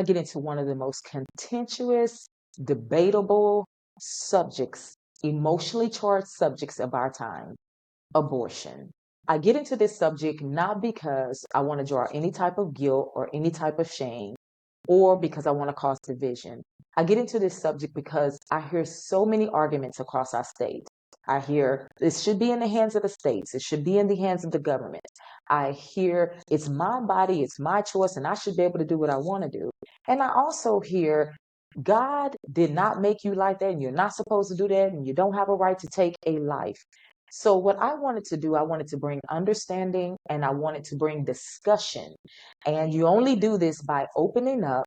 I get into one of the most contentious, debatable subjects, emotionally charged subjects of our time, abortion. I get into this subject not because I want to draw any type of guilt or any type of shame or because I want to cause division. I get into this subject because I hear so many arguments across our state. I hear this should be in the hands of the states. It should be in the hands of the government. I hear it's my body, it's my choice, and I should be able to do what I want to do. And I also hear God did not make you like that, and you're not supposed to do that, and you don't have a right to take a life. So, what I wanted to do, I wanted to bring understanding and I wanted to bring discussion. And you only do this by opening up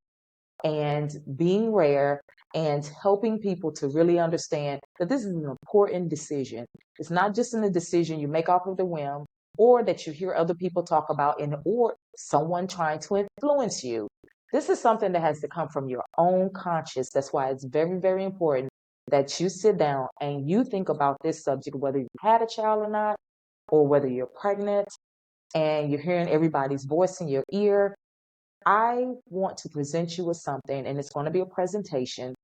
and being rare and helping people to really understand that this is an important decision. It's not just a decision you make off of the whim or that you hear other people talk about or someone trying to influence you. This is something that has to come from your own conscience. That's why it's very, very important that you sit down and you think about this subject, whether you had a child or not, or whether you're pregnant and you're hearing everybody's voice in your ear. I want to present you with something, and it's going to be a presentation,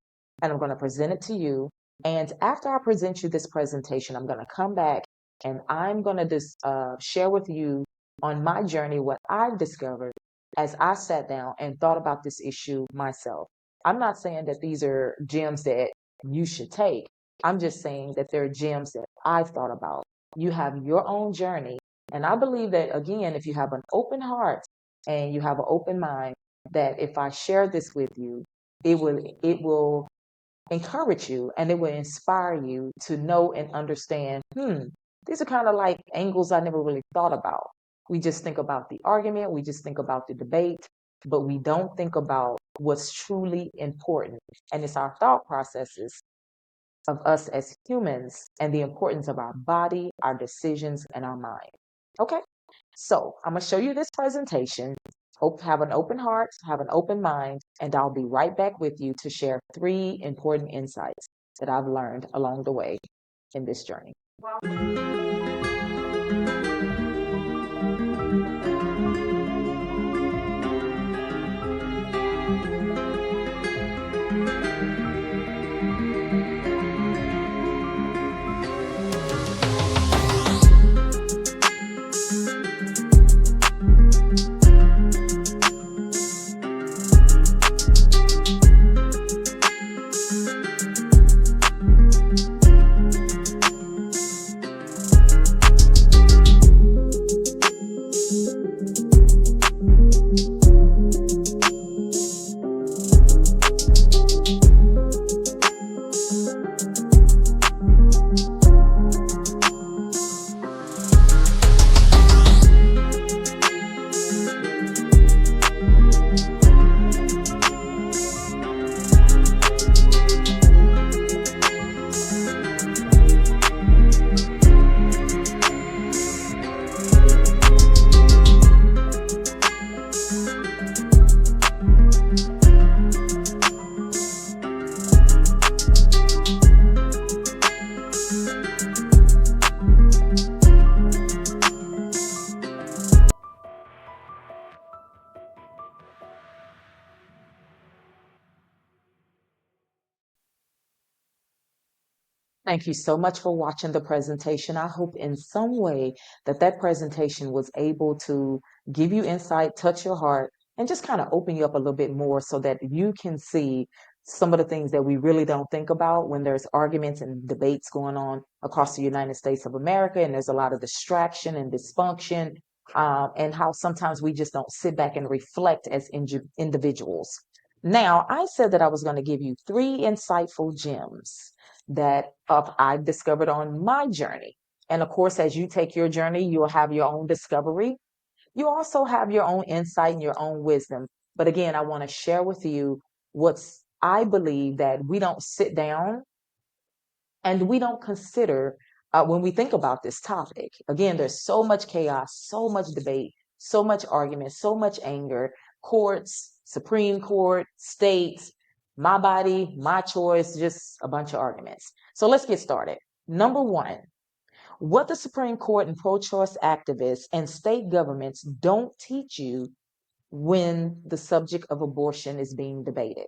and I'm going to present it to you. And after I present you this presentation, I'm going to come back and I'm going to share with you on my journey what I've discovered as I sat down and thought about this issue myself. I'm not saying that these are gems that you should take. I'm just saying that they're gems that I've thought about. You have your own journey. And I believe that, again, if you have an open heart and you have an open mind, that if I share this with you, it will encourage you and it will inspire you to know and understand, these are kind of like angles I never really thought about. We just think about the argument, we just think about the debate, but we don't think about what's truly important. And it's our thought processes of us as humans and the importance of our body, our decisions, and our mind. Okay, so I'm going to show you this presentation. Hope have an open heart, have an open mind, and I'll be right back with you to share 3 important insights that I've learned along the way in this journey. Thank you so much for watching the presentation. I hope in some way that presentation was able to give you insight, touch your heart, and just kind of open you up a little bit more so that you can see some of the things that we really don't think about when there's arguments and debates going on across the United States of America, and there's a lot of distraction and dysfunction, and how sometimes we just don't sit back and reflect as individuals. Now, I said that I was going to give you 3 insightful gems that I've discovered on my journey. And of course, as you take your journey, you'll have your own discovery. You also have your own insight and your own wisdom. But again, I want to share with you I believe that we don't sit down and we don't consider when we think about this topic. Again, there's so much chaos, so much debate, so much argument, so much anger, courts, Supreme Court, states, my body, my choice, just a bunch of arguments. So let's get started. Number 1, what the Supreme Court and pro-choice activists and state governments don't teach you when the subject of abortion is being debated.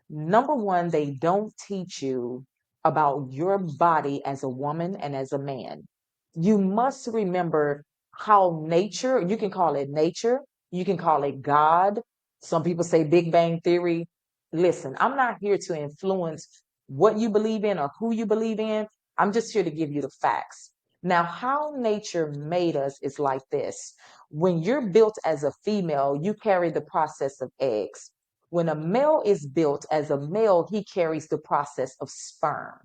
Number one, they don't teach you about your body as a woman and as a man. You must remember how nature, you can call it nature, you can call it God. Some people say Big Bang Theory. Listen, I'm not here to influence what you believe in or who you believe in. I'm just here to give you the facts. Now, how nature made us is like this. When you're built as a female, you carry the process of eggs. When a male is built as a male, he carries the process of sperm.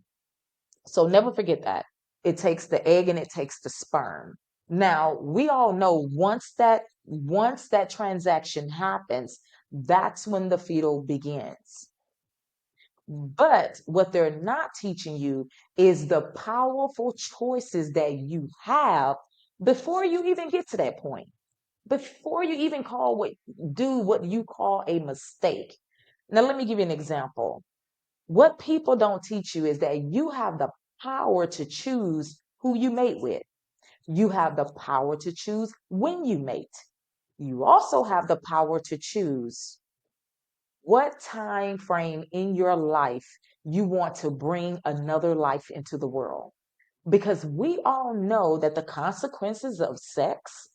So never forget that. It takes the egg and it takes the sperm. Now, we all know once that transaction happens, that's when the fetal begins. But what they're not teaching you is the powerful choices that you have before you even get to that point, before you even do what you call a mistake. Now, let me give you an example. What people don't teach you is that you have the power to choose who you mate with. You have the power to choose when you mate. You also have the power to choose what time frame in your life you want to bring another life into the world. Because we all know that the consequences of sex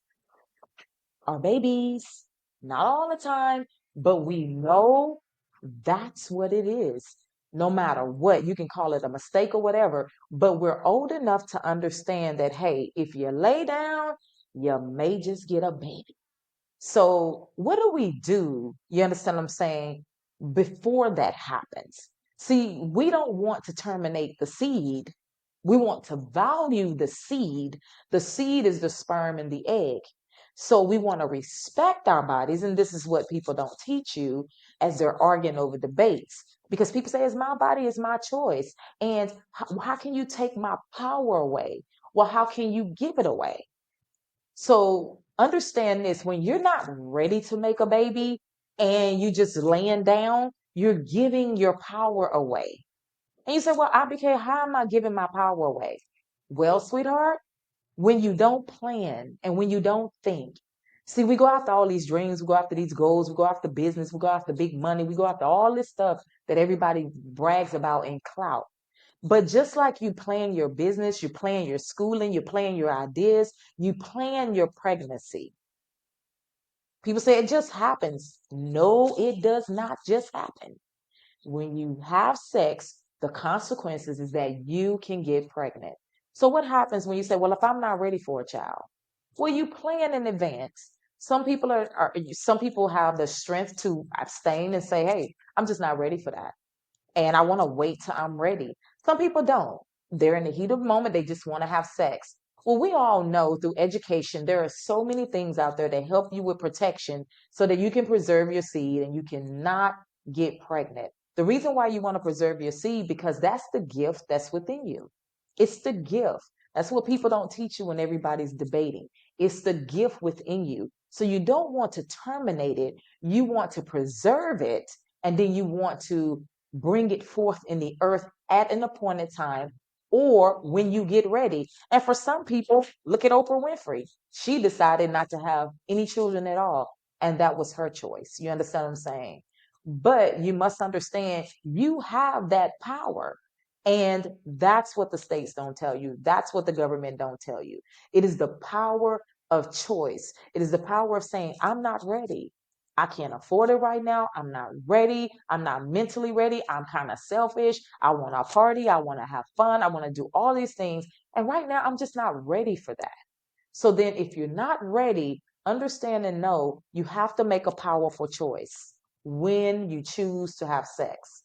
are babies, not all the time, but we know that's what it is. No matter what, you can call it a mistake or whatever, but we're old enough to understand that, hey, if you lay down, you may just get a baby. So, what do we do? You understand what I'm saying? Before that happens. See, we don't want to terminate the seed. We want to value the seed. The seed is the sperm and the egg. So, we want to respect our bodies. And this is what people don't teach you as they're arguing over debates. Because people say, it's my body, it's my choice. And how can you take my power away? Well, how can you give it away? So understand this, when you're not ready to make a baby and you just laying down, you're giving your power away. And you say, well, ABK, how am I giving my power away? Well, sweetheart, when you don't plan and when you don't think. See, we go after all these dreams, we go after these goals, we go after business, we go after big money, we go after all this stuff that everybody brags about in clout. But just like you plan your business, you plan your schooling, you plan your ideas, you plan your pregnancy. People say it just happens. No, it does not just happen. When you have sex, the consequences is that you can get pregnant. So what happens when you say, well, if I'm not ready for a child? Well, you plan in advance. Some people have the strength to abstain and say, hey, I'm just not ready for that and I want to wait till I'm ready. Some people don't. They're in the heat of the moment, they just want to have sex. Well, we all know through education, there are so many things out there that help you with protection so that you can preserve your seed and you cannot get pregnant. The reason why you want to preserve your seed, because that's the gift that's within you. It's the gift. That's what people don't teach you when everybody's debating. It's the gift within you. So you don't want to terminate it. You want to preserve it. And then you want to bring it forth in the earth at an appointed time or when you get ready. And for some people, look at Oprah Winfrey. She decided not to have any children at all. And that was her choice. You understand what I'm saying? But you must understand you have that power. And that's what the states don't tell you. That's what the government don't tell you. It is the power of choice. It is the power of saying, I'm not ready. I can't afford it right now. I'm not ready. I'm not mentally ready. I'm kind of selfish. I want to party. I want to have fun. I want to do all these things. And right now, I'm just not ready for that. So then, if you're not ready, understand and know you have to make a powerful choice when you choose to have sex.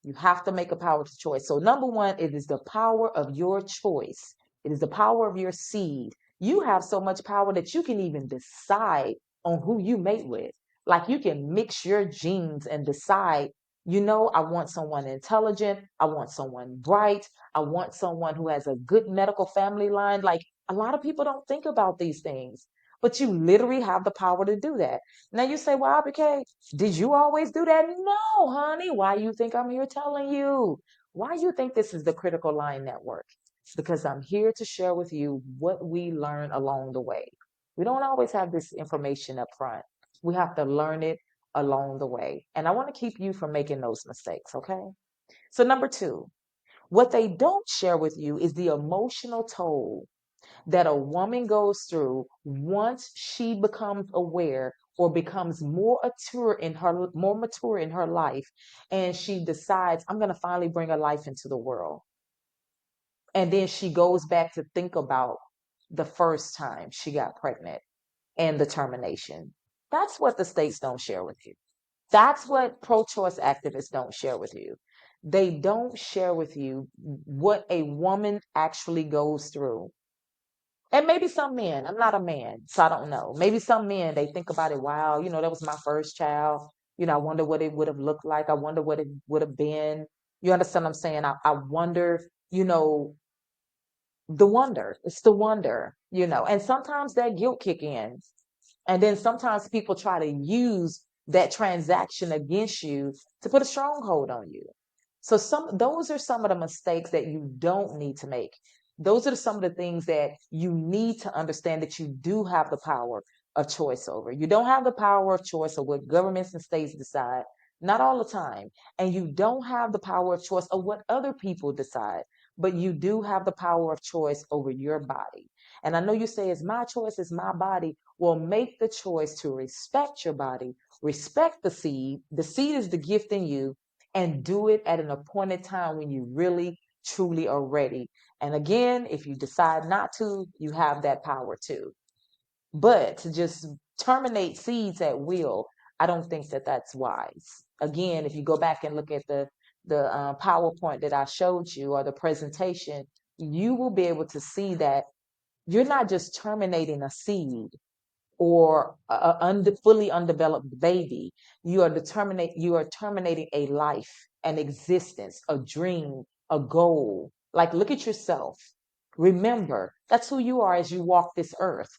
You have to make a powerful choice. So, number one, it is the power of your choice. It is the power of your seed. You have so much power that you can even decide on who you mate with. Like you can mix your genes and decide, I want someone intelligent. I want someone bright. I want someone who has a good medical family line. Like a lot of people don't think about these things, but you literally have the power to do that. Now you say, well, BK, did you always do that? No, honey. Why you think I'm here telling you? Why you think this is the Critical Line Network? Because I'm here to share with you what we learn along the way. We don't always have this information up front. We have to learn it along the way. And I want to keep you from making those mistakes, okay? So, number two, what they don't share with you is the emotional toll that a woman goes through once she becomes aware or becomes more mature in her life, and she decides, I'm going to finally bring a life into the world. And then she goes back to think about the first time she got pregnant and the termination. That's what the states don't share with you. That's what pro-choice activists don't share with you. They don't share with you what a woman actually goes through. And maybe some men, I'm not a man, so I don't know. Maybe some men, they think about it, wow, that was my first child. I wonder what it would have looked like. I wonder what it would have been. You understand what I'm saying? I wonder, the wonder. It's the wonder. And sometimes that guilt kick in. And then sometimes people try to use that transaction against you to put a stronghold on you. So those are some of the mistakes that you don't need to make. Those are some of the things that you need to understand that you do have the power of choice over. You don't have the power of choice of what governments and states decide, not all the time. And you don't have the power of choice of what other people decide, but you do have the power of choice over your body. And I know you say it's my choice, it's my body. Well, make the choice to respect your body, respect the seed. The seed is the gift in you, and do it at an appointed time when you really, truly are ready. And again, if you decide not to, you have that power too. But to just terminate seeds at will, I don't think that that's wise. Again, if you go back and look at the PowerPoint that I showed you or the presentation, you will be able to see that you're not just terminating a seed or a fully undeveloped baby. You are terminating a life, an existence, a dream, a goal. Like, look at yourself. Remember, that's who you are as you walk this earth.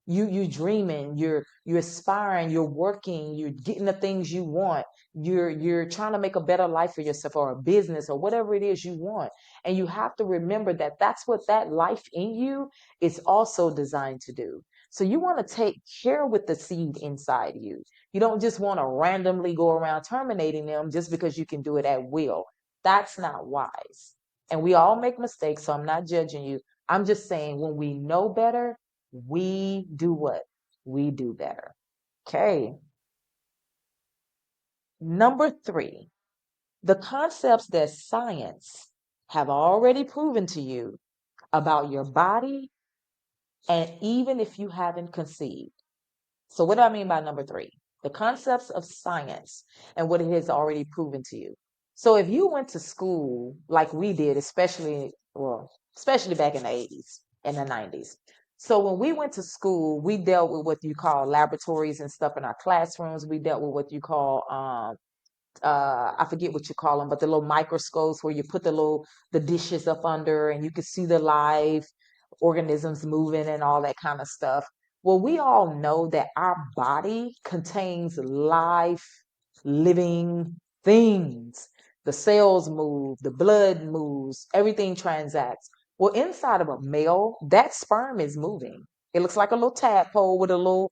You dreaming, you're aspiring, you're working, you're getting the things you want. You're trying to make a better life for yourself or a business or whatever it is you want. And you have to remember that that's what that life in you is also designed to do. So you want to take care with the seed inside you. You don't just want to randomly go around terminating them just because you can do it at will. That's not wise. And we all make mistakes, so I'm not judging you. I'm just saying when we know better, we do what? We do better. Okay. Number three, the concepts that science have already proven to you about your body, and even if you haven't conceived. So what do I mean by number three? The concepts of science and what it has already proven to you. So if you went to school like we did, especially back in the 80s and the 90s. So when we went to school, we dealt with what you call laboratories and stuff in our classrooms. We dealt with what you call I forget what you call them, but the little microscopes where you put the dishes up under and you can see the live organisms moving and all that kind of stuff. Well, we all know that our body contains live, living things. The cells move, the blood moves, everything transacts. Well, inside of a male, that sperm is moving. It looks like a little tadpole with a little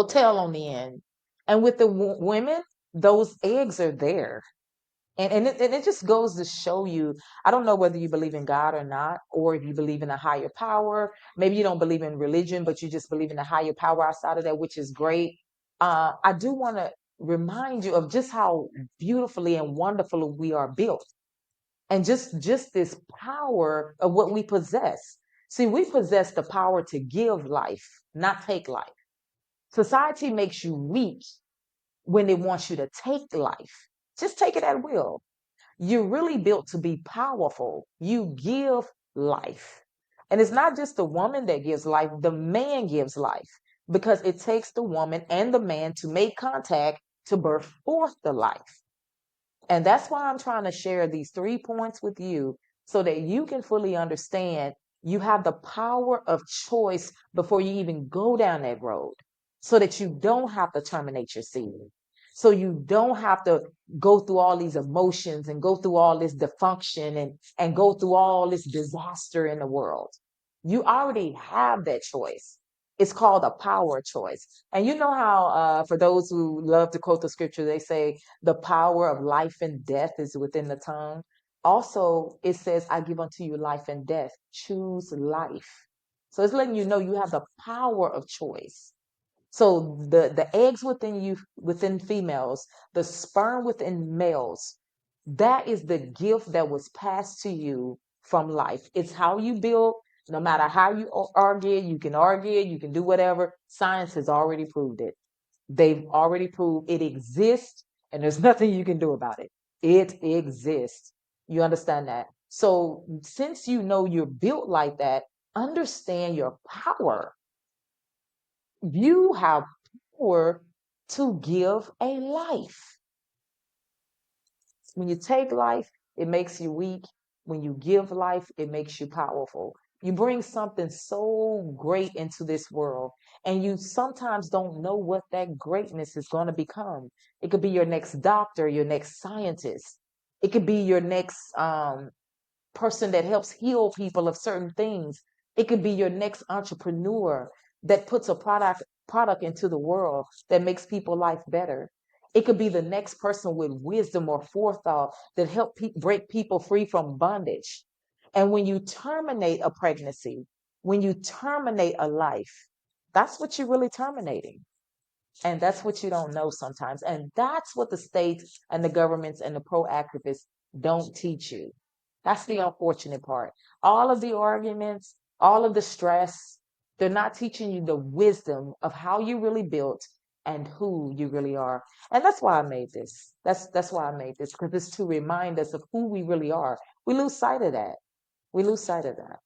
tail on the end. And with the women, those eggs are there. And it just goes to show you, I don't know whether you believe in God or not, or if you believe in a higher power. Maybe you don't believe in religion, but you just believe in a higher power outside of that, which is great. I do want to remind you of just how beautifully and wonderfully we are built. And just this power of what we possess. See, we possess the power to give life, not take life. Society makes you weak when it wants you to take life. Just take it at will. You're really built to be powerful. You give life. And it's not just the woman that gives life, the man gives life because it takes the woman and the man to make contact to birth forth the life. And that's why I'm trying to share these 3 points with you so that you can fully understand you have the power of choice before you even go down that road so that you don't have to terminate your seed. So you don't have to go through all these emotions and go through all this dysfunction and go through all this disaster in the world. You already have that choice. It's called a power choice. And you know how, for those who love to quote the scripture, they say the power of life and death is within the tongue. Also, it says, I give unto you life and death. Choose life. So it's letting you know you have the power of choice. So the eggs within you, within females, the sperm within males, that is the gift that was passed to you from life. It's how you build. No matter how you argue, you can do whatever. Science has already proved it. They've already proved it exists, and there's nothing you can do about it. It exists. You understand that? So since you know you're built like that, understand your power. You have power to give a life. When you take life, it makes you weak. When you give life, it makes you powerful. You bring something so great into this world, and you sometimes don't know what that greatness is going to become. It could be your next doctor, your next scientist. It could be your next person that helps heal people of certain things. It could be your next entrepreneur that puts a product into the world that makes people's life better. It could be the next person with wisdom or forethought that help break people free from bondage. And when you terminate a pregnancy, when you terminate a life, that's what you're really terminating. And that's what you don't know sometimes. And that's what the states and the governments and the pro-activists don't teach you. That's the unfortunate part. All of the arguments, all of the stress, they're not teaching you the wisdom of how you really built and who you really are. And that's why I made this. That's why I made this, because it's to remind us of who we really are. We lose sight of that. We lose sight of that.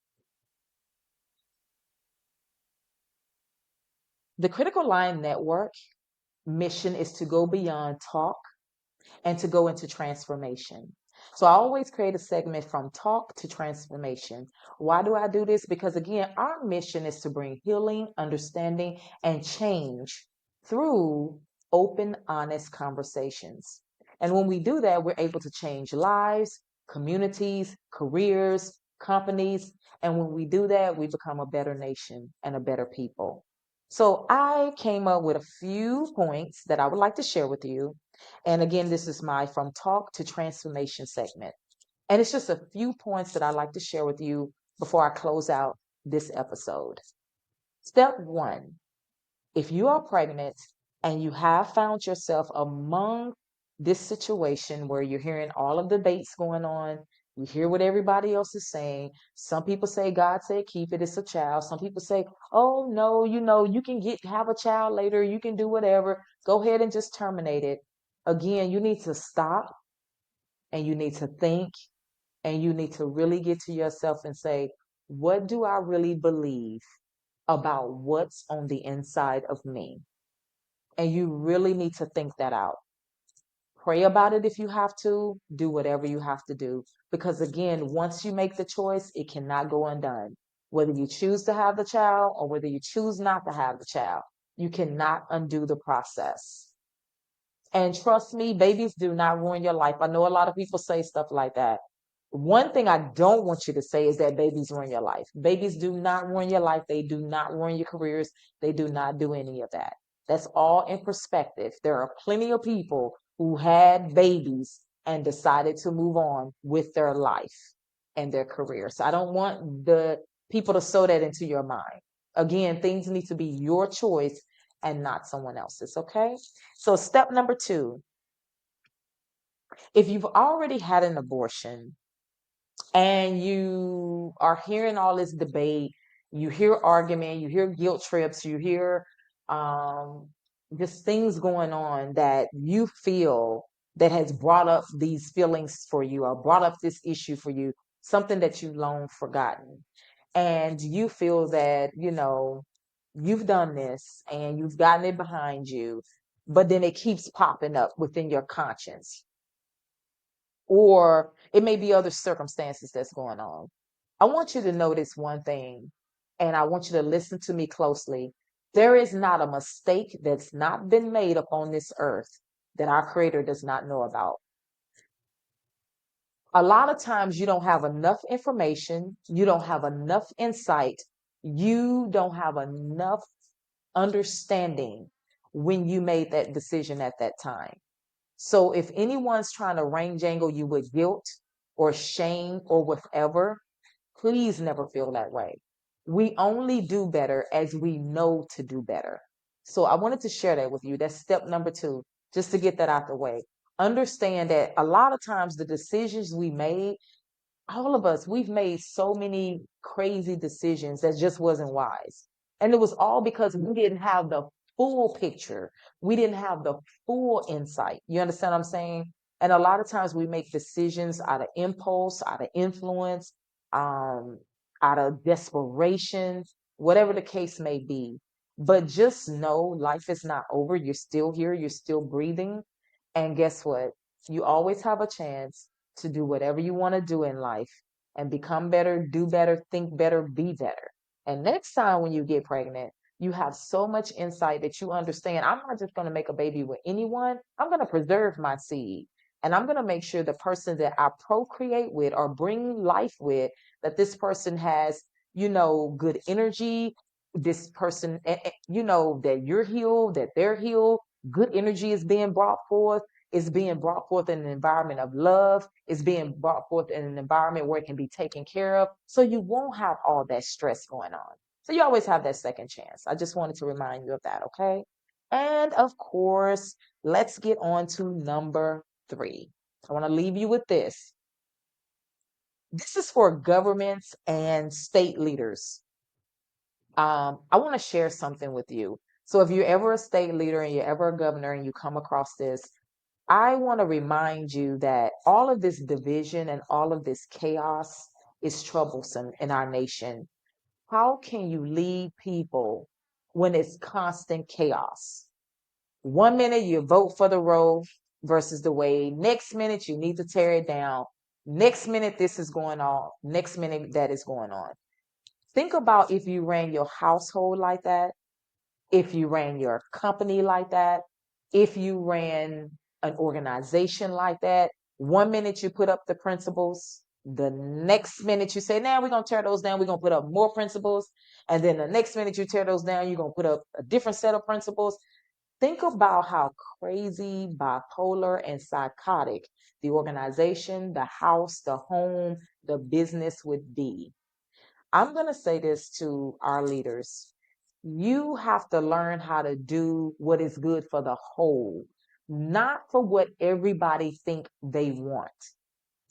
The Critical Line Network mission is to go beyond talk and to go into transformation. So I always create a segment from talk to transformation. Why do I do this? Because again, our mission is to bring healing, understanding, and change through open, honest conversations. And when we do that, we're able to change lives, communities, careers, companies. And when we do that, we become a better nation and a better people. So I came up with a few points that I would like to share with you. And again, this is my From Talk to Transformation segment. And it's just a few points that I'd like to share with you before I close out this episode. Step one, if you are pregnant and you have found yourself among this situation where you're hearing all of the debates going on, you hear what everybody else is saying. Some people say God said keep it, it's a child. Some people say, oh no, you can have a child later, you can do whatever. Go ahead and just terminate it. Again, you need to stop and you need to think and you need to really get to yourself and say, what do I really believe about what's on the inside of me? And you really need to think that out. Pray about it if you have to, do whatever you have to do. Because again, once you make the choice, it cannot go undone. Whether you choose to have the child or whether you choose not to have the child, you cannot undo the process. And trust me, babies do not ruin your life. I know a lot of people say stuff like that. One thing I don't want you to say is that babies ruin your life. Babies do not ruin your life. They do not ruin your careers. They do not do any of that. That's all in perspective. There are plenty of people who had babies and decided to move on with their life and their career. So I don't want the people to sow that into your mind. Again, things need to be your choice and not someone else's. Okay. So step number two, if you've already had an abortion, and you are hearing all this debate, you hear argument, you hear guilt trips, you hear um, just things going on that you feel that has brought up these feelings for you or brought up this issue for you, something that you've long forgotten. And you feel that, you've done this and you've gotten it behind you, but then it keeps popping up within your conscience or it may be other circumstances that's going on. I want you to notice one thing, and I want you to listen to me closely. There is not a mistake that's not been made upon this earth that our Creator does not know about. A lot of times you don't have enough information, you don't have enough insight, you don't have enough understanding when you made that decision at that time. So if anyone's trying to range angle you with guilt or shame or whatever, please never feel that way. We only do better as we know to do better. So I wanted to share that with you. That's step number 2, just to get that out the way. Understand that a lot of times the decisions we made, all of us, we've made so many crazy decisions that just wasn't wise. And it was all because we didn't have the full picture. We didn't have the full insight. You understand what I'm saying? And a lot of times we make decisions out of impulse, out of influence, um, out of desperation, whatever the case may be. But just know life is not over. You're still here. You're still breathing. And guess what? You always have a chance to do whatever you want to do in life and become better, do better, think better, be better. And next time when you get pregnant, you have so much insight that you understand I'm not just going to make a baby with anyone. I'm going to preserve my seed. And I'm going to make sure the person that I procreate with or bring life with, that this person has, good energy. This person, that you're healed, that they're healed. Good energy is being brought forth. It's being brought forth in an environment of love. It's being brought forth in an environment where it can be taken care of. So you won't have all that stress going on. So you always have that second chance. I just wanted to remind you of that, okay? And of course, let's get on to number 3. I want to leave you with this. This is for governments and state leaders. I want to share something with you. So if you're ever a state leader and you're ever a governor and you come across this, I want to remind you that all of this division and all of this chaos is troublesome in our nation. How can you lead people when it's constant chaos? One minute you vote for the Roe versus the Wade. Next minute you need to tear it down. Next minute this is going on. Next minute that is going on. Think about if you ran your household like that, if you ran your company like that, if you ran an organization like that. One minute you put up the principles, the next minute you say, now we're going to tear those down, we're going to put up more principles. And then the next minute you tear those down, you're going to put up a different set of principles. Think about how crazy, bipolar, and psychotic the organization, the house, the home, the business would be. I'm going to say this to our leaders. You have to learn how to do what is good for the whole, not for what everybody think they want.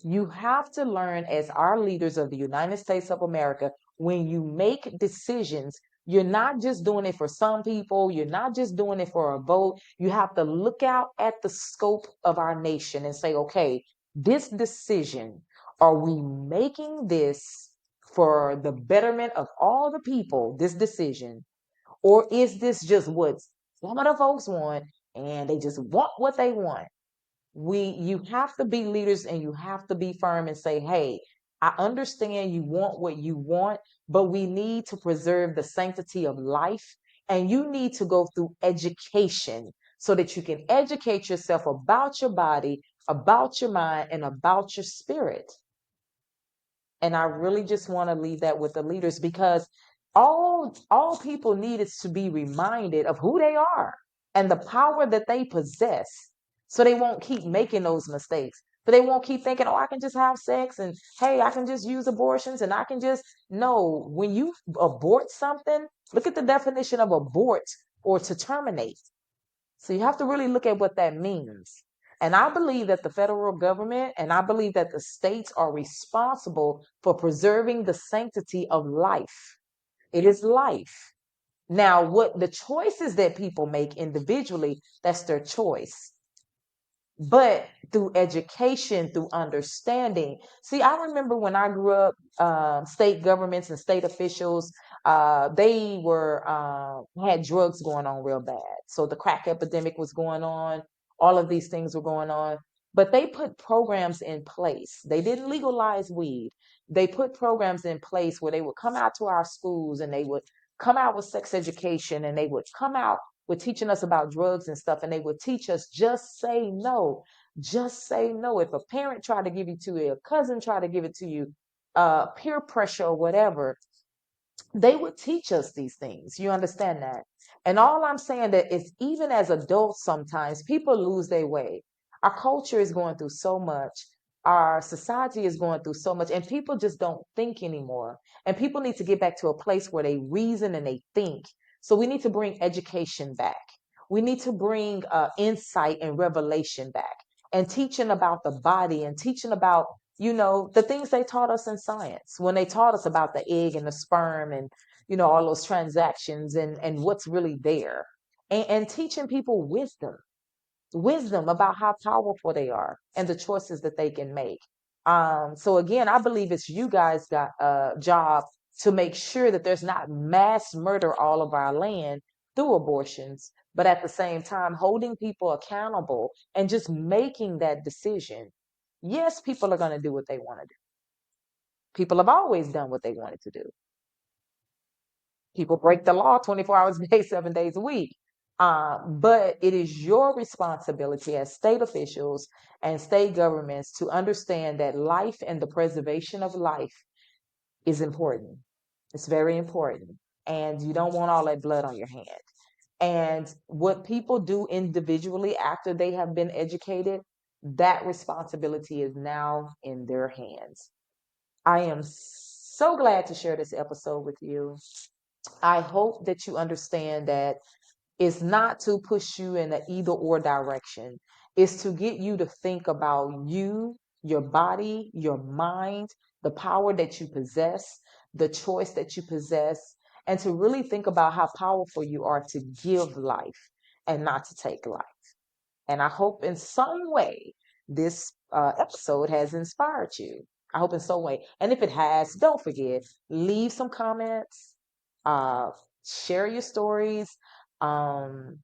You have to learn as our leaders of the United States of America, when you make decisions, you're not just doing it for some people. You're not just doing it for a vote. You have to look out at the scope of our nation and say, okay, this decision, are we making this for the betterment of all the people, this decision? Or is this just what some of the folks want and they just want what they want? You have to be leaders and you have to be firm and say, hey, I understand you want what you want, but we need to preserve the sanctity of life. And you need to go through education so that you can educate yourself about your body, about your mind, and about your spirit. And I really just want to leave that with the leaders, because all people need is to be reminded of who they are and the power that they possess, so they won't keep making those mistakes. So they won't keep thinking, oh, I can just have sex, and hey, I can just use abortions, and I can just. No, when you abort something, look at the definition of abort, or to terminate. So you have to really look at what that means. And I believe that the federal government and I believe that the states are responsible for preserving the sanctity of life. It is life. Now, what the choices that people make individually, that's their choice. But through education, through understanding. See, I remember when I grew up, state governments and state officials, they were had drugs going on real bad. So the crack epidemic was going on. All of these things were going on. But they put programs in place. They didn't legalize weed. They put programs in place where they would come out to our schools and they would come out with sex education, and they would come out with teaching us about drugs and stuff, and they would teach us just say no. Just say no. If a parent tried to give it to you, a cousin tried to give it to you, peer pressure or whatever, they would teach us these things. You understand that? And all I'm saying that is even as adults, sometimes people lose their way. Our culture is going through so much. Our society is going through so much, and people just don't think anymore. And people need to get back to a place where they reason and they think. So we need to bring education back. We need to bring insight and revelation back, and teaching about the body, and teaching about, the things they taught us in science when they taught us about the egg and the sperm, and all those transactions, and what's really there, and teaching people wisdom about how powerful they are and the choices that they can make. So again, I believe it's you guys got a job to make sure that there's not mass murder all of our land through abortions, but at the same time holding people accountable and just making that decision. Yes, people are going to do what they want to do. People have always done what they wanted to do. People break the law 24 hours a day, 7 days a week. But it is your responsibility as state officials and state governments to understand that life and the preservation of life is important. It's very important. And you don't want all that blood on your hand. And what people do individually after they have been educated, that responsibility is now in their hands. I am so glad to share this episode with you. I hope that you understand that it's not to push you in an either or direction. It's to get you to think about you, your body, your mind, the power that you possess, the choice that you possess, and to really think about how powerful you are to give life and not to take life. And I hope in some way this episode has inspired you. I hope in some way. And if it has, don't forget, leave some comments, uh, share your stories, um,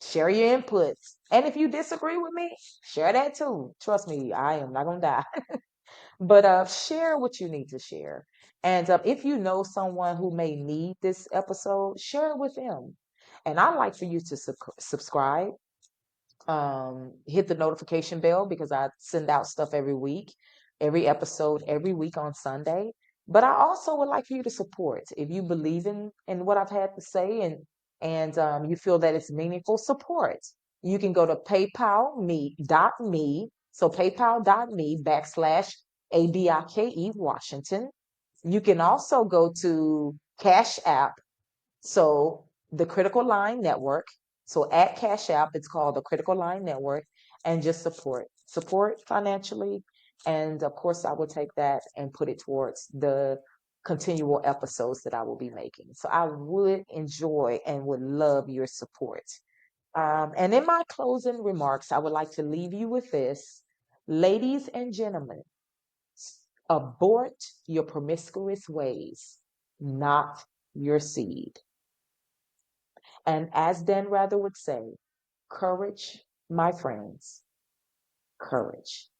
share your inputs. And if you disagree with me, share that too. Trust me, I am not going to die. But share what you need to share. And if you know someone who may need this episode, share it with them. And I'd like for you to subscribe, hit the notification bell because I send out stuff every week, every episode, every week on Sunday. But I also would like for you to support. If you believe in what I've had to say, and you feel that it's meaningful, support. You can go to paypal.me. So paypal.me /ABIKE Washington. You can also go to Cash App, so the Critical Line Network. So at Cash App, it's called the Critical Line Network, and just support financially. And of course, I will take that and put it towards the continual episodes that I will be making. So I would enjoy and would love your support. And in my closing remarks, I would like to leave you with this. Ladies and gentlemen, abort your promiscuous ways, not your seed. And as Dan Rather would say, courage, my friends, courage.